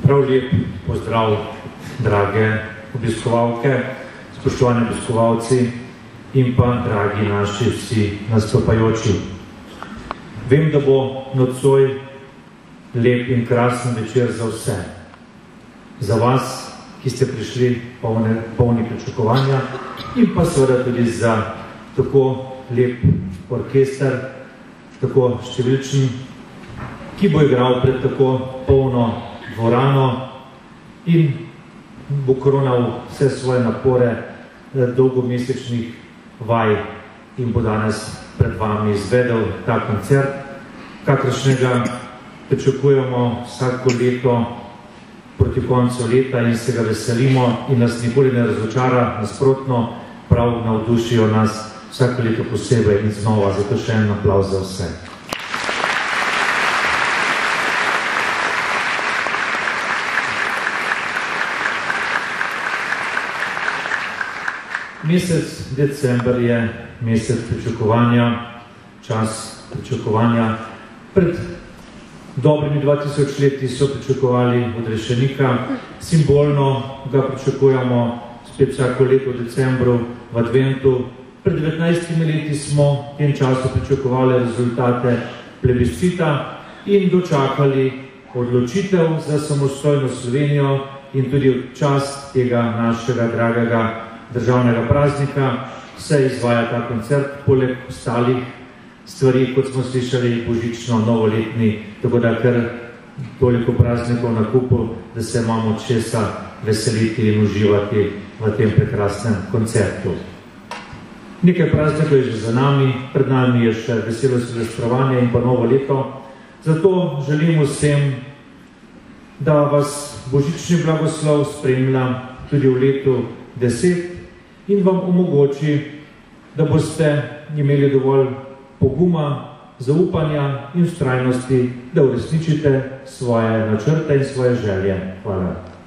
Prav lep pozdrav, drage obiskovalke, spoštovani obiskovalci in pa dragi naši vsi nastopajoči. Vem, da bo nocoj lep in krasen večer za vse. Za vas, ki ste prišli polni pričakovanja in pa seveda tudi za tako lep orkester, tako številčen, ki bo igral pred tako polno dvorano in bo koronal vse svoje napore dolgomesečnih vaj in bo danes pred vami izvedel ta koncert, kakršnega pričakujemo vsako leto proti koncu leta in se ga veselimo in nas nikoli ne razočara, nasprotno, prav navdušijo nas vsako leto posebej in znova, zato še en aplavz za vse. Mesec december je mesec pričakovanja, čas pričakovanja. Pred dobrimi 2000 leti so pričakovali odrešenika, simbolno ga pričakujemo spet vsako leto v decembru v adventu. Pred 19 leti smo v tem času pričakovali rezultate plebiscita in dočakali odločitev za samostojno Slovenijo in tudi čast tega našega dragega državnega praznika se izvaja ta koncert, poleg ostalih stvari, kot smo slišali, božično, novoletni, tako da kar toliko praznikov na kupu, da se imamo česa veseliti in uživati v tem prekrasnem koncertu. Nekaj praznikov je že za nami, pred nami je še veselo silvestrovanje in pa novo leto, zato želim vsem, da vas božični blagoslov spremlja tudi v letu 10 in vam omogoči, da boste imeli dovolj poguma, zaupanja in vztrajnosti, da uresničite svoje načrte in svoje želje. Hvala.